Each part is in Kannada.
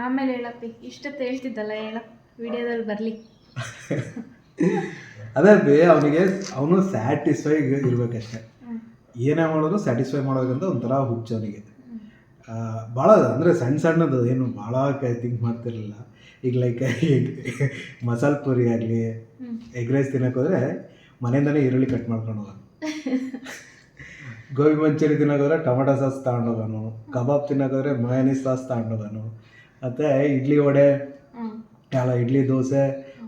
ಆಮೇಲೆ ಹೇಳಪ್ಪಿ, ಇಷ್ಟೊತ್ತು ಹೇಳ್ತಿದ್ದಲ್ಲ, ಹೇಳ ವಿಡಿಯೋದಲ್ಲಿ ಬರಲಿ. ಅದೇ ಬೇ ಅವನು ಸ್ಯಾಟಿಸ್ಫೈ ಇರ್ಬೇಕಷ್ಟೆ. ಏನೇ ಮಾಡಿದ್ರು ಸ್ಯಾಟಿಸ್ಫೈ ಮಾಡೋದಂತ ಒಂಥರ ಹುಚ್ಚು ಅವನಿಗೆ. ಭಾಳ ಅಂದರೆ ಸಣ್ಣದು ಏನು ಭಾಳ ಥಿಂಕ್ ಮಾಡ್ತಿರಲಿಲ್ಲ. ಈಗ ಲೈಕ್ ಮಸಾಲೆ ಪೂರಿ ಆಗಲಿ, ಎಗ್ ರೈಸ್ ತಿನ್ನೋಕೆ ಹೋದರೆ ಮನೆಯಿಂದಲೇ ಈರುಳ್ಳಿ ಕಟ್ ಮಾಡ್ಕೊಂಡು ಹೋಗೋನು. ಗೋಬಿ ಮಂಚೂರಿ ತಿನ್ನೋಕೋದ್ರೆ ಟೊಮೆಟೊ ಸಾಸ್ ತಗೊಂಡೋಗೋನು. ಕಬಾಬ್ ತಿನ್ನೋಕೋದ್ರೆ ಮಯೋನೀಸ್ ಸಾಸ್ ತಗೊಂಡೋಗೋನು. ಮತ್ತು ಇಡ್ಲಿ ವಡೆ ಅಲ್ಲ ಇಡ್ಲಿ ದೋಸೆ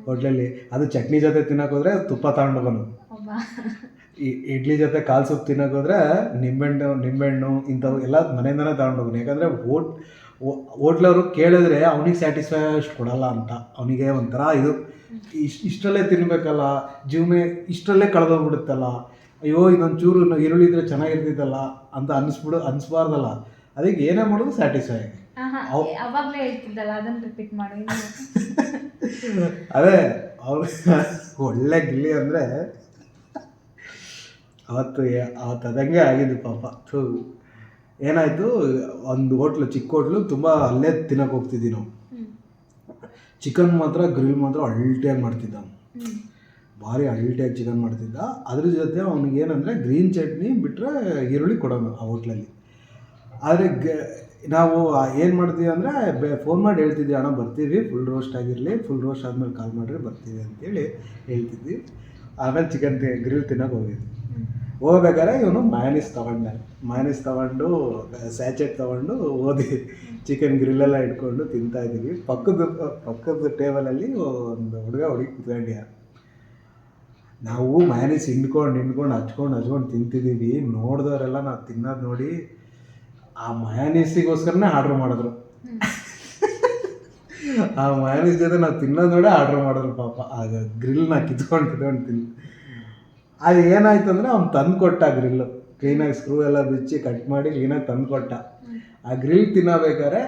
ಹೋಟ್ಲಲ್ಲಿ ಅದು ಚಟ್ನಿ ಜೊತೆ ತಿನ್ನೋಕೋದ್ರೆ ತುಪ್ಪ ತಗೊಂಡೋಗೋನು. ಇಡ್ಲಿ ಜೊತೆ ಕಾಲು ಸೂಪ್ ತಿನ್ನೋಕೋದ್ರೆ ನಿಂಬೆಹಣ್ಣು ಇಂಥವು ಎಲ್ಲ ಮನೆಯಿಂದನೇ ತಗೊಂಡೋಗೋನು. ಯಾಕಂದರೆ ಹೋಟ್ಲವರು ಕೇಳಿದ್ರೆ ಅವನಿಗೆ ಸ್ಯಾಟಿಸ್ಫೈ ಅಷ್ಟು ಕೊಡಲ್ಲ ಅಂತ. ಅವನಿಗೆ ಒಂಥರ ಇದು ಇಷ್ಟರಲ್ಲೇ ತಿನ್ನಬೇಕಲ್ಲ, ಜೀವನ ಇಷ್ಟರಲ್ಲೇ ಕಳೆದೋಗ್ಬಿಡುತ್ತಲ್ಲ, ಅಯ್ಯೋ ಇದೊಂದು ಚೂರು ಈರುಳ್ಳಿ ಇದ್ರೆ ಚೆನ್ನಾಗಿರ್ತಿದ್ದಲ್ಲ ಅಂತ ಅನಿಸ್ಬಾರ್ದಲ್ಲ. ಅದಕ್ಕೆ ಏನೇ ಮಾಡೋದು ಸ್ಯಾಟಿಸ್ಫೈ ಆಗಿ ಅವಾಗಲೇ ಹೇಳ್ತಿದ್ದಲ್ಲ, ಅದನ್ನು ರಿಪೀಟ್ ಮಾಡಿ. ಅದೇ ಅವ್ರು ಒಳ್ಳೆ ಗಿಲ್ಲಿ ಅಂದರೆ ಅವತ್ತು ಅದಂಗೆ ಆಗಿದ್ದು ಪಾಪ. ಏನಾಯಿತು, ಒಂದು ಹೋಟ್ಲು, ಚಿಕ್ಕ ಹೋಟ್ಲು, ತುಂಬ ಅಲ್ಲೇ ತಿನ್ನೋಕೆ ಹೋಗ್ತಿದ್ವಿ ನಾವು. ಚಿಕನ್ ಮಾತ್ರ ಗ್ರಿಲ್ ಮಾತ್ರ ಅಲ್ಟಿಯಾಗಿ ಮಾಡ್ತಿದ್ದ ಅವನು, ಭಾರಿ ಅಲ್ಟಿಯಾಗಿ ಚಿಕನ್ ಮಾಡ್ತಿದ್ದ. ಅದ್ರ ಜೊತೆ ಅವನಿಗೇನಂದರೆ ಗ್ರೀನ್ ಚಟ್ನಿ ಬಿಟ್ಟರೆ ಈರುಳ್ಳಿ ಕೊಡೋನು ಆ ಹೋಟ್ಲಲ್ಲಿ. ಆದರೆ ನಾವು ಏನು ಮಾಡ್ತೀವಿ ಅಂದರೆ ಫೋನ್ ಮಾಡಿ ಹೇಳ್ತಿದ್ವಿ, ಅಣ್ಣ ಬರ್ತೀವಿ, ಫುಲ್ ರೋಸ್ಟ್ ಆಗಿರಲಿ, ಫುಲ್ ರೋಸ್ಟ್ ಆದಮೇಲೆ ಕಾಲ್ ಮಾಡಿರಿ ಬರ್ತೀವಿ ಅಂತೇಳಿ ಹೇಳ್ತಿದ್ವಿ. ಆಮೇಲೆ ಚಿಕನ್ ಗ್ರಿಲ್ ತಿನ್ನೋಕೆ ಹೋಗಿದ್ವಿ. ಹೋಗ್ಬೇಕಾದ್ರೆ ಇವನು ಮಯೋನೀಸ್ ತೊಗೊಂಡು ಸ್ಯಾಚೆಟ್ ತೊಗೊಂಡು ಓದಿ ಚಿಕನ್ ಗ್ರಿಲ್ಲೆಲ್ಲ ಇಟ್ಕೊಂಡು ತಿಂತಾಯಿದ್ದೀವಿ. ಪಕ್ಕದ ಟೇಬಲಲ್ಲಿ ಒಂದು ಹುಡುಗಿ ಕುತ್ಕೊಂಡ್ಯ. ನಾವು ಮಯೋನೀಸ್ ಹಿಂಡ್ಕೊಂಡು ಹಚ್ಕೊಂಡು ತಿಂತಿದ್ದೀವಿ. ನೋಡಿದವರೆಲ್ಲ ನಾವು ತಿನ್ನೋದು ನೋಡಿ ಆ ಮಯೋನೀಸಿಗೋಸ್ಕರನೇ ಆರ್ಡ್ರ್ ಮಾಡಿದ್ರು. ಆ ಮಯೋನೀಸ್ ಜೊತೆ ನಾವು ತಿನ್ನೋದು ನೋಡಿ ಆರ್ಡ್ರ್ ಮಾಡಿದ್ರು ಪಾಪ. ಆಗ ಗ್ರಿಲ್ನ ಕಿತ್ಕೊಂಡು ತಿಂದು ಅದು ಏನಾಯ್ತು ಅಂದರೆ ಅವ್ನು ತಂದು ಕೊಟ್ಟ ಗ್ರಿಲ್ಲು, ಕ್ಲೀನಾಗಿ ಸ್ಕ್ರೂ ಎಲ್ಲ ಬಿಚ್ಚಿ ಕಟ್ ಮಾಡಿ ಕ್ಲೀನಾಗಿ ತಂದು ಕೊಟ್ಟ. ಆ ಗ್ರಿಲ್ ತಿನ್ನಬೇಕಾದ್ರೆ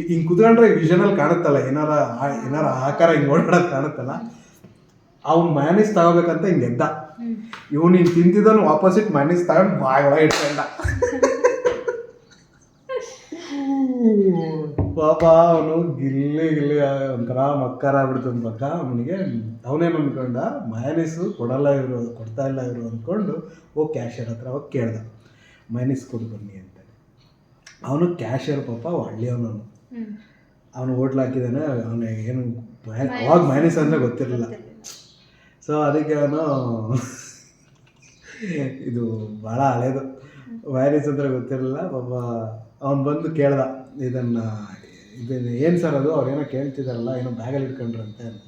ಹಿಂಗೆ ಕುತ್ಕೊಂಡ್ರೆ ವಿಷನಲ್ಲಿ ಕಾಣುತ್ತಲ್ಲ, ಏನಾರ ಆಕಾರ ಹಿಂಗೆ ಓಡಾಡೋದು ಕಾಣುತ್ತಲ್ಲ. ಅವ್ನು ಮಯೋನೀಸ್ ತಗೋಬೇಕಂತ ಹಿಂಗೆ ಎದ್ದ. ಇವನು ಹಿಂಗೆ ತಿಂತಿದ್ದವನು ಆಪೋಸಿಟ್ ಮಯೋನೀಸ್ ತಗೊಂಡು ಬಾಯ್ ಒಳಗೆ ಇಟ್ಕೊಂಡ. ಪಾಪ ಅವನು ಗಿಲ್ಲಿ ಒಂಥರ ಮಕ್ಕರ ಆಗ್ಬಿಡ್ತು ಪಕ್ಕ ಅವನಿಗೆ. ಅವನೇನು ಅಂದ್ಕೊಂಡ, ಮಯೋನೀಸು ಕೊಡ್ತಾ ಇಲ್ಲ ಇವರು ಅಂದ್ಕೊಂಡು ಹೋಗಿ ಕ್ಯಾಶಿಯರ್ ಹತ್ರ ಹೋಗಿ ಕೇಳ್ದ, ಮಯೋನೀಸ್ ಕೊಡು ಬನ್ನಿ ಅಂತ. ಅವನು ಕ್ಯಾಶಿಯರ್ ಪಾಪ ಹಳ್ಳಿಯವನು, ಅವನು ಹೋಟ್ಲ್ ಹಾಕಿದ್ದಾನೆ. ಅವನು ಏನು ಅವಾಗ ಮಯೋನೀಸ್ ಅಂದರೆ ಗೊತ್ತಿರಲಿಲ್ಲ. ಸೊ ಅದಕ್ಕೆ ಅವನು ಇದು ಭಾಳ ಹಳೇದು, ಮಯೋನೀಸ್ ಅಂದರೆ ಗೊತ್ತಿರಲಿಲ್ಲ ಪಾಪ. ಅವನು ಬಂದು ಕೇಳ್ದ, ಇದನ್ನು ಏನು ಸರ್ ಅದು, ಅವ್ರೇನೋ ಕೇಳ್ತಿದಾರಲ್ಲ, ಏನೋ ಬ್ಯಾಗಲ್ಲಿ ಇಟ್ಕೊಂಡ್ರಂತೆ ಅಂತ.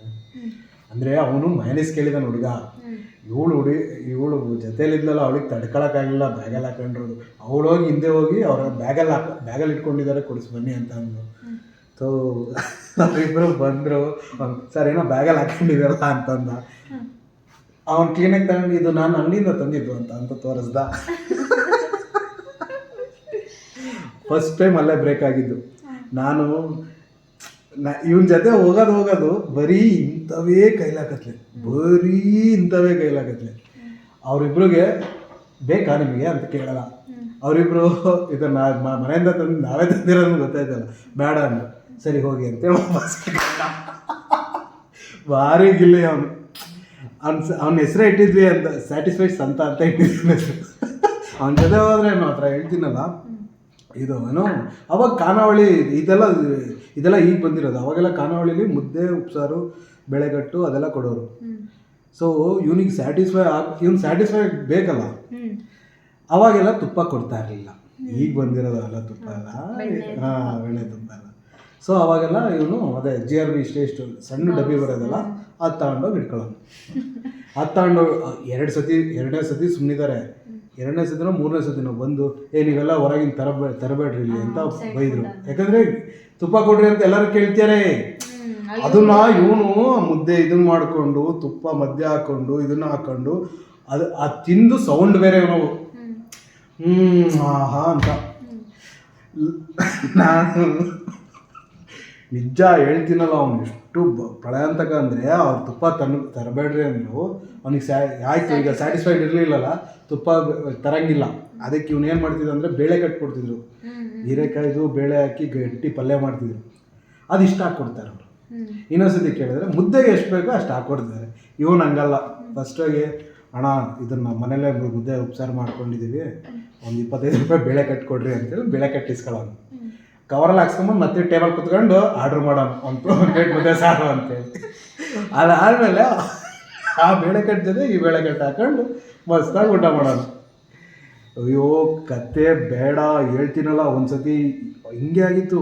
ಅಂದರೆ ಅವನು ಮಯೋನೀಸ್ ಕೇಳಿದಾನೆ ಹುಡುಗ. ಇವಳು ಜೊತೆಯಲ್ಲಿದ್ದಲ್ಲ, ಅವಳಿಗೆ ತಡ್ಕೊಳಕ್ಕಾಗಲಿಲ್ಲ, ಬ್ಯಾಗಲ್ಲಿ ಹಾಕೊಂಡ್ರದು. ಅವಳೋಗಿ ಹಿಂದೆ ಹೋಗಿ ಅವ್ರ ಬ್ಯಾಗಲ್ಲಿ ಇಟ್ಕೊಂಡಿದ್ದಾರೆ, ಕೊಡಿಸಿ ಬನ್ನಿ ಅಂತ ಅಂದು. ಸೊ ಅವರಿಬ್ಬರು ಬಂದರು. ಸರ್ ಏನೋ ಬ್ಯಾಗಲ್ಲಿ ಹಾಕೊಂಡಿದಾರಲ್ಲ ಅಂತಂದ. ಅವ್ನು ಕ್ಲೀನಾಗಿ ತಗೊಂಡು ಇದು ನಾನು ಅಂಗಡಿಯಿಂದ ತಂದಿದ್ದು ಅಂತ ತೋರಿಸ್ದ. ಫಸ್ಟ್ ಟೈಮ್ ಅಲ್ಲೇ ಬ್ರೇಕ್ ಆಗಿದ್ದು. ನಾನು ಇವನ ಜೊತೆ ಹೋಗೋದು ಬರೀ ಇಂಥವೇ ಕೈಲಾಕತ್ಲೆ. ಅವರಿಬ್ರಿಗೆ ಬೇಕಾ ನಿಮಗೆ ಅಂತ ಕೇಳಲ್ಲ. ಅವರಿಬ್ರು ಇದನ್ನ ಮನೆಯಿಂದ ತಂದು ನಾವೇ ತಂದಿರೋದು ಗೊತ್ತಾಯ್ತಲ್ಲ, ಬೇಡ ಅಂದ್ರು. ಸರಿ ಹೋಗಿ ಅಂತೇಳಿ ವಾಪಸ್ ಭಾರಿ ಗಿಲ್ಲಿ ಅವನು. ಅವನ ಹೆಸರೇ ಇಟ್ಟಿದ್ವಿ ಅಂತ, ಸ್ಯಾಟಿಸ್ಫೈಡ್ ಸಂತ ಅಂತ ಇಟ್ಟಿದ್ವಿ. ಅವನ ಜೊತೆ ಹೋದ್ರೆ ಮಾತ್ರ ಹೇಳ್ತೀನಲ್ಲ, ಇದು ಏನು ಅವಾಗ ಖಾನಾವಳಿ ಇದೆಲ್ಲ ಈಗ ಬಂದಿರೋದು. ಅವಾಗೆಲ್ಲ ಖಾನಾವಳಿಲಿ ಮುದ್ದೆ, ಉಪ್ಸಾರು, ಬೆಳೆಗಟ್ಟು ಅದೆಲ್ಲ ಕೊಡೋರು. ಸೊ ಇವನಿಗೆ ಸ್ಯಾಟಿಸ್ಫೈ ಬೇಕಲ್ಲ, ಅವಾಗೆಲ್ಲ ತುಪ್ಪ ಕೊಡ್ತಾ ಇರಲಿಲ್ಲ. ಈಗ ಬಂದಿರೋದು ಅಲ್ಲ ತುಪ್ಪ ಎಲ್ಲ, ಬೆಣ್ಣೆ ತುಪ್ಪ ಎಲ್ಲ. ಸೊ ಅವಾಗೆಲ್ಲ ಇವನು ಅದೇ GRB ಇಷ್ಟು ಸಣ್ಣ ಡಬ್ಬಿ ಬರೋದಲ್ಲ, ಅದು ತಗೊಂಡೋಗಿ ಇಟ್ಕೊಳ್ಳೋನು. ಅದು ತಗೊಂಡೋಗಿ ಎರಡನೇ ಸತಿ ಸುಮ್ಮನಿದ್ದಾರೆ. ಎರಡನೇ ಸತಿನೋ ಮೂರನೇ ಸತಿನೋ ಬಂದು ನೀವೆಲ್ಲ ಹೊರಗಿನ ತರಬೇಡ್ರಿ ಇಲ್ಲಿ ಅಂತ ಬೈದರು. ಯಾಕಂದರೆ ತುಪ್ಪ ಕೊಡ್ರಿ ಅಂತ ಎಲ್ಲರೂ ಕೇಳ್ತಾರೆ. ಅದನ್ನ ಇವನು ಮುದ್ದೆ ಇದನ್ನ ಮಾಡಿಕೊಂಡು ತುಪ್ಪ ಮಧ್ಯೆ ಹಾಕ್ಕೊಂಡು ಇದನ್ನ ಹಾಕ್ಕೊಂಡು ಅದು ತಿಂದು ಸೌಂಡ್ ಬೇರೆ ನಾವು ಆಹಾ ಅಂತ. ನಾನು ನಿಜ ಹೇಳ್ತೀನಲ್ಲ, ಅವನು ಎಷ್ಟು ಪ್ರಳಯಾಂತಕ ಅಂದರೆ ಅವ್ರು ತುಪ್ಪ ತರಬೇಡ್ರಿ ಅಂದರು. ಅವನಿಗೆ ಆಯಿತು, ಈಗ ಸ್ಯಾಟಿಸ್ಫೈಡ್ ಇರಲಿಲ್ಲಲ್ಲ, ತುಪ್ಪ ತರಂಗಿಲ್ಲ. ಅದಕ್ಕೆ ಇವನು ಏನು ಮಾಡ್ತಿದ್ದ ಅಂದರೆ ಬೇಳೆ ಕಟ್ಕೊಡ್ತಿದ್ರು. ಹೀರೆಕಾಯ್ದು ಬೇಳೆ ಹಾಕಿ ಗಟ್ಟಿ ಪಲ್ಯ ಮಾಡ್ತಿದ್ರು. ಅದು ಇಷ್ಟ ಹಾಕ್ಕೊಡ್ತಾರೆ ಅವರು. ಹ್ಮ್ ಇನ್ನೊಂದ್ಸತಿ ಕೇಳಿದ್ರೆ ಮುದ್ದೆಗೆ ಎಷ್ಟು ಬೇಕೋ ಅಷ್ಟು ಹಾಕ್ಕೊಡ್ತಾರೆ. ಇವನು ಹಂಗಲ್ಲ, ಫಸ್ಟಾಗಿ ಅಣ್ಣ ಇದನ್ನು ಮನೇಲೇ ಮುದ್ದೆ ಉಪಚಾರ ಮಾಡ್ಕೊಂಡಿದ್ದೀವಿ, ಒಂದು 25 ರೂಪಾಯಿ ಬೇಳೆ ಕಟ್ಕೊಡ್ರಿ ಅಂತೇಳಿ ಬೇಳೆ ಕಟ್ಟಿಸ್ಕೊಳ್ಳೋಣ. ಕವರಲ್ಲಿ ಹಾಕ್ಸ್ಕೊಂಬಂದು ಮತ್ತೆ ಟೇಬಲ್ ಕುತ್ಕೊಂಡು ಆರ್ಡ್ರ್ ಮಾಡೋಣ ಒಂದು ಪ್ಲೇಟ್ ಮುದ್ದೆ ಸಾರು ಅಂತೇಳಿ. ಅದಾದಮೇಲೆ ಆ ಬೇಳೆ ಕಟ್ಟು ಜೊತೆ ಈ ಬೇಳೆ ಕಟ್ಟು ಹಾಕೊಂಡು ಮಸ್ತಾಗಿ ಊಟ ಮಾಡೋಣ. ಅಯ್ಯೋ ಕತೆ ಬೇಡ ಹೇಳ್ತೀನಲ್ಲ. ಒಂದ್ಸತಿ ಹಿಂಗೆ ಆಗಿತ್ತು,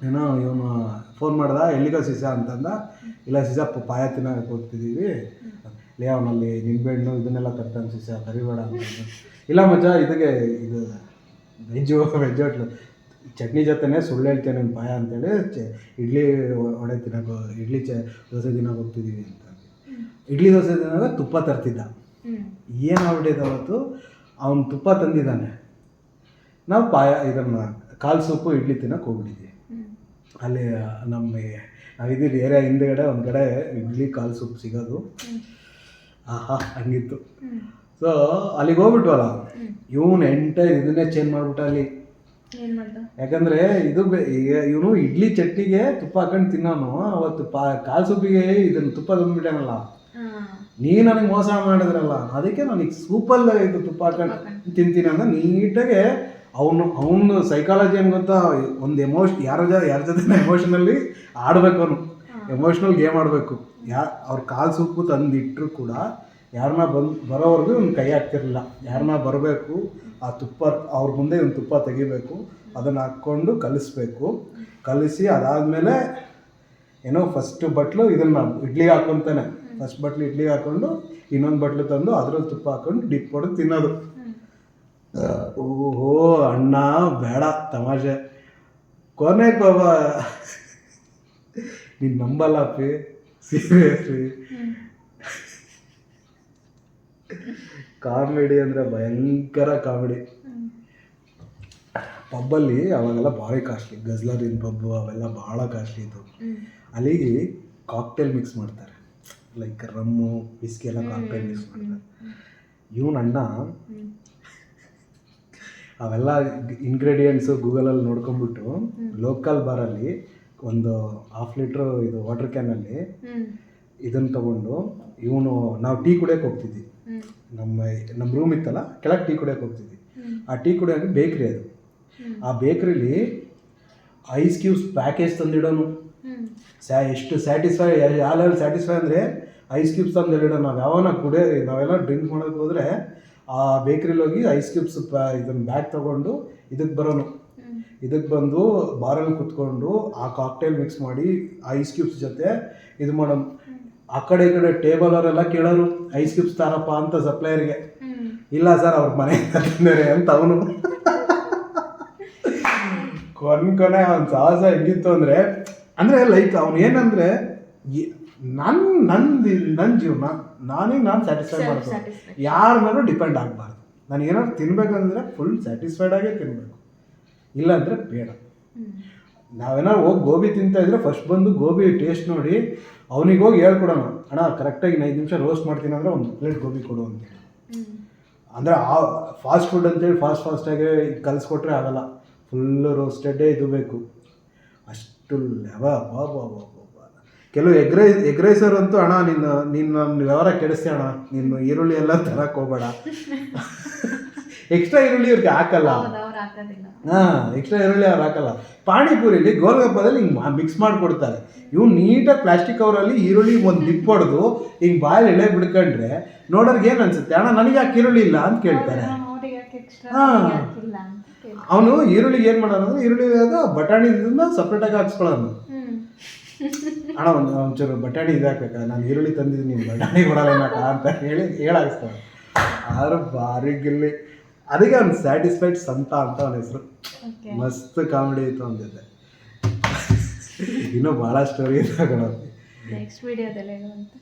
ಏನೋ ಇವನು ಫೋನ್ ಮಾಡ್ದ, ಎಲ್ಲಿಗೋ ಸಿಸಾ ಅಂತಂದ. ಇಲ್ಲ ಸಿಸಾ ಪಾಯ ತಿನ್ನೋಕೆ ಹೋಗ್ತಿದ್ದೀವಿ, ಲೇ ಅವನಲ್ಲಿ ನಿಂಬೆಹಣ್ಣು ಇದನ್ನೆಲ್ಲ ತರ್ತಾನೆ ಸಿಸಾ ಬರಿಬೇಡ ಅಂತ. ಇಲ್ಲ ಮಜಾ ಇದಕ್ಕೆ ಇದು ವೆಜ್ ಹೋಟ್ಲು ಚಟ್ನಿ ಜೊತೆನೇ ಸುಳ್ಳು ಹೇಳ್ತೇನೆ ನಿಮ್ಮ ಪಾಯ ಅಂತೇಳಿ ಇಡ್ಲಿ ವಡೆ ತಿನ್ನೋಕೆ ಇಡ್ಲಿ ದೋಸೆ ತಿನ್ನೋಕೆ ಹೋಗ್ತಿದ್ದೀವಿ ಅಂತ. ಇಡ್ಲಿ ದೋಸೆ ತಿನ್ನೋಕೆ ತುಪ್ಪ ತರ್ತಿದ್ದ. ಏನಾಗ್ಬಿಟ್ಟಿದೆ ಅವತ್ತು, ಅವನು ತುಪ್ಪ ತಂದಿದ್ದಾನೆ, ನಾವು ಪಾಯ ಇದನ್ನು ಕಾಲು ಸೂಪು ಇಡ್ಲಿ ತಿನ್ನೋಕೆ ಹೋಗ್ಬಿಟ್ಟಿದ್ವಿ. ಅಲ್ಲಿ ನಮ್ಮ ನಾವಿದ್ದಿದ್ದು ಏರಿಯಾ ಹಿಂದ್ಗಡೆ ಒಂದು ಕಡೆ ಇಡ್ಲಿ ಕಾಲು ಸೂಪ್ ಸಿಗೋದು. ಆಹಾ ಹಂಗಿತ್ತು. ಸೊ ಅಲ್ಲಿಗೆ ಹೋಗ್ಬಿಟ್ವಲ್ಲ, ಇವನು ಎಂಟೈರ್ ಇದನ್ನೇ ಚೇಂಜ್ ಮಾಡ್ಬಿಟ್ಟ ಅಲ್ಲಿ. ಯಾಕಂದರೆ ಇದು ಇವನು ಇಡ್ಲಿ ಚಟ್ನಿಗೆ ತುಪ್ಪ ಹಾಕೊಂಡು ತಿನ್ನೋನು, ಅವತ್ತು ಕಾಲು ಸೂಪಿಗೆ ಇದನ್ನು ತುಪ್ಪ ತಂದುಬಿಟ್ಟಾನಲ್ಲ. ನೀವು ನನಗೆ ಮೋಸ ಮಾಡಿದ್ರಲ್ಲ, ಅದಕ್ಕೆ ನನಗೆ ಸೂಪಲ್ಲಿ ಇದು ತುಪ್ಪ ಹಾಕೊಂಡು ತಿಂತೀನಿ ಅಂತ ನೀಟಾಗೆ ಅವನು ಸೈಕಾಲಜಿ ಏನು ಗೊತ್ತಾ, ಒಂದು ಯಾರ ಜೊತೆ ಎಮೋಷನಲ್ಲಿ ಆಡಬೇಕು, ಅವನು ಎಮೋಷ್ನಲ್ ಗೇಮ್ ಆಡಬೇಕು. ಅವ್ರ ಕಾಲು ಸೂಪು ತಂದಿಟ್ಟರು ಕೂಡ ಯಾರನ್ನ ಬರೋವರೆಗೂ ಇವ್ನು ಕೈ ಹಾಕ್ತಿರಲಿಲ್ಲ. ಯಾರನ್ನ ಬರಬೇಕು ಆ ತುಪ್ಪ ಅವ್ರ ಮುಂದೆ ಇವ್ನು ತುಪ್ಪ ತೆಗಿಬೇಕು, ಅದನ್ನು ಹಾಕ್ಕೊಂಡು ಕಲಿಸಿ ಅದಾದಮೇಲೆ ಏನೋ ಫಸ್ಟ್ ಬಟ್ಲು ಇದನ್ನು ಇಡ್ಲಿಗೆ ಹಾಕ್ಕೊತಾನೆ. ಫಸ್ಟ್ ಬಟ್ಲು ಇಡ್ಲಿಗೆ ಹಾಕ್ಕೊಂಡು ಇನ್ನೊಂದು ಬಟ್ಲು ತಂದು ಅದ್ರಲ್ಲಿ ತುಪ್ಪ ಹಾಕ್ಕೊಂಡು ಡಿಪ್ ಹೊಡೆದು ತಿನ್ನೋದು. ಓಹೋ ಅಣ್ಣ ಬೇಡ ತಮಾಷೆ. ಕೊನೆಗೆ ಬಾಬಾ ನೀನು ನಂಬಲ್ಲ ಅಪ್ಪಿ, ಸೀರಿಯಸ್ಲಿ ಕಾಮಿಡಿ ಅಂದರೆ ಭಯಂಕರ ಕಾಮಿಡಿ. ಪಬ್ಬಲ್ಲಿ ಅವಾಗೆಲ್ಲ ಭಾರಿ ಕಾಸ್ಟ್ಲಿ, ಗಜ್ಲರಿನ್ ಪಬ್ಬು ಅವೆಲ್ಲ ಭಾಳ ಕಾಸ್ಟ್ಲಿ ಇತ್ತು. ಅಲ್ಲಿಗೆ ಕಾಕ್ಟೇಲ್ ಮಿಕ್ಸ್ ಮಾಡ್ತಾರೆ, ಲೈಕ್ ರಮ್ಮು ವಿಸ್ಕಿ ಎಲ್ಲ ಕಾಕ್ಟೇಲ್ ಮಿಕ್ಸ್ ಮಾಡ್ತಾರೆ. ಇವನಣ್ಣ ಅವೆಲ್ಲ ಇಂಗ್ರೀಡಿಯೆಂಟ್ಸು ಗೂಗಲಲ್ಲಿ ನೋಡ್ಕೊಂಡ್ಬಿಟ್ಟು ಲೋಕಲ್ ಬಾರಲ್ಲಿ ಒಂದು 1/2 ಲೀಟ್ರು ಇದು ವಾಟರ್ ಕ್ಯಾನಲ್ಲಿ ಇದನ್ನು ತೊಗೊಂಡು ಇವನು ನಾವು ಟೀ ಕುಡಿಯೋಕೆ ಹೋಗ್ತಿದ್ವಿ. ನಮ್ಮ ರೂಮ್ ಇತ್ತಲ್ಲ, ಕೆಳಗೆ ಟೀ ಕುಡಿಯೋಕೆ ಹೋಗ್ತಿದ್ವಿ. ಆ ಟೀ ಕುಡಿಯೋಕೆ ಬೇಕ್ರಿ ಅದು. ಆ ಬೇಕ್ರಿಲಿ ಐಸ್ ಕ್ಯೂಬ್ಸ್ ಪ್ಯಾಕೇಜ್ ತಂದಿಡೋನು. ಎಷ್ಟು ಸ್ಯಾಟಿಸ್ಫೈ, ಯಾವ ಲೆವೆಲ್ ಸ್ಯಾಟಿಸ್ಫೈ ಅಂದರೆ ಐಸ್ ಕ್ಯೂಬ್ಸ್ ತಂದಿಡೋನು. ನಾವು ಯಾವಾಗ ನಾವೆಲ್ಲ ಡ್ರಿಂಕ್ ಮಾಡೋಕ್ಕೆ ಹೋದರೆ ಆ ಬೇಕ್ರಿಲಿ ಹೋಗಿ ಐಸ್ ಕ್ಯೂಬ್ಸ್ ಇದನ್ನು ಬ್ಯಾಗ್ ತೊಗೊಂಡು ಇದಕ್ಕೆ ಬರೋನು. ಇದಕ್ಕೆ ಬಂದು ಬಾರಲ್ಲಿ ಕುತ್ಕೊಂಡು ಆ ಕಾಕ್ಟೇಲ್ ಮಿಕ್ಸ್ ಮಾಡಿ ಐಸ್ ಕ್ಯೂಬ್ಸ್ ಜೊತೆ ಇದು ಮಾಡೋನು. ಆ ಕಡೆ ಈ ಕಡೆ ಟೇಬಲ್ ಅವರೆಲ್ಲ ಕೇಳೋರು, ಐಸ್ ಕ್ಯೂಬ್ಸ್ ತಾರಪ್ಪ ಅಂತ ಸಪ್ಲೈಯರ್ಗೆ. ಇಲ್ಲ ಸರ್ ಅವ್ರ ಮನೆಯಿಂದ ತಂದರೆ ಅಂತ ಅವನು. ಕೊನೆ ಅವನ ಸಾಹಸ ಹೆಂಗಿತ್ತು ಅಂದರೆ ಲೈಕ್ ಅವನು ಏನಂದರೆ ನನ್ನ ಜೀವನ ನಾನು ಸ್ಯಾಟಿಸ್ಫೈ ಮಾಡ್ತೀನಿ, ಯಾರ ಮೇಲೂ ಡಿಪೆಂಡ್ ಆಗಬಾರ್ದು. ನಾನು ಏನಾದ್ರು ತಿನ್ಬೇಕಂದ್ರೆ ಫುಲ್ ಸ್ಯಾಟಿಸ್ಫೈಡಾಗೇ ತಿನ್ನಬೇಕು, ಇಲ್ಲಾಂದರೆ ಬೇಡ. ನಾವೇನಾದ್ರು ಹೋಗಿ ಗೋಬಿ ತಿಂತಾಯಿದ್ರೆ ಫಸ್ಟ್ ಬಂದು ಗೋಬಿ ಟೇಸ್ಟ್ ನೋಡಿ ಅವನಿಗೆ ಹೋಗಿ ಹೇಳ್ಕೊಡೋಣ, ಅಣ್ಣ ಕರೆಕ್ಟಾಗಿ 5 ನಿಮಿಷ ರೋಸ್ಟ್ ಮಾಡ್ತೀನಿ ಅಂದರೆ ಒಂದು ಪ್ಲೇಟ್ ಗೋಬಿ ಕೊಡು ಅಂತೇಳಿ. ಅಂದರೆ ಆ ಫಾಸ್ಟ್ ಫುಡ್ ಅಂತೇಳಿ ಫಾಸ್ಟಾಗಿ ಕಲಿಸ್ಕೊಟ್ರೆ ಆಗಲ್ಲ, ಫುಲ್ಲು ರೋಸ್ಟೆಡ್ಡೇ ಇದು ಬೇಕು. ಅಷ್ಟು ಕೆಲವು ಎಗ್ ರೈಸರ್ ಅಂತೂ ಅಣ್ಣ ನಿನ್ನ ವ್ಯವಹಾರ ಕೆಡಿಸ್ತೀಯ ಅಣ್ಣ, ನೀನು ಈರುಳ್ಳಿ ಎಲ್ಲ ತರಕ್ಕೆ ಹೋಗಬೇಡ. ಎಕ್ಸ್ಟ್ರಾ ಈರುಳ್ಳಿ ಇವ್ರಿಗೆ ಹಾಕಲ್ಲ. ಎಕ್ಸ್ಟ್ರಾ ಈರುಳ್ಳಿ ಅವ್ರು ಹಾಕಲ್ಲ. ಪಾನಿಪುರಿಲಿ ಗೋಲ್ಗಪ್ಪದಲ್ಲಿ ಹಿಂಗೆ ಮಿಕ್ಸ್ ಮಾಡಿಕೊಡ್ತಾರೆ. ಇವು ನೀಟಾಗಿ ಪ್ಲಾಸ್ಟಿಕ್ ಕವರಲ್ಲಿ ಈರುಳ್ಳಿ ಒಂದು ದಿಪ್ ಹೊಡೆದು ಹಿಂಗೆ ಬಾಯಲ್ಲಿ ಎಳೆ ಬಿಡ್ಕೊಂಡ್ರೆ ನೋಡೋರ್ಗೆ ಏನು ಅನ್ಸುತ್ತೆ, ಅಣ್ಣ ನನಗೆ ಯಾಕೆ ಈರುಳ್ಳಿ ಇಲ್ಲ ಅಂತ ಕೇಳ್ತಾರೆ. ಅವನು ಈರುಳ್ಳಿಗೆ ಏನು ಮಾಡೋಣ ಅಂದರೆ ಈರುಳ್ಳಿ ಬಟಾಣಿ ಇದನ್ನ ಸಪ್ರೇಟಾಗಿ ಹಾಕ್ಸ್ಕೊಳ್ಳೋನು. ಅಣ್ಣ ಒಂಚೂರು ಬಟಾಣಿ ಇದಾಕಕ್ಕ, ನಾನು ಈರುಳ್ಳಿ ತಂದಿದ್ದೀನಿ, ನೀನು ಬಟಾಣಿ ಕೊಡಲ್ಲ ಅಂತ ಹೇಳಾಗಿಸ್ತಾನೆ. ಆದ್ರೆ ಭಾರಿ ಗಿಲ್ಲಿ. ಅದಕ್ಕೆ ಅವ್ನು ಸ್ಯಾಟಿಸ್ಫೈಡ್ ಸಂತ ಅಂತ ಅವನ ಹೆಸರು. ಮಸ್ತ್ ಕಾಮಿಡಿ ಇತ್ತು ಅವನ ಜೊತೆ. ಇನ್ನೂ ಭಾಳ ಸ್ಟೋರಿ ಇದೆ. ನೆಕ್ಸ್ಟ್ ವಿಡಿಯೋದಲ್ಲಿ ಹೇಳುವಂತ.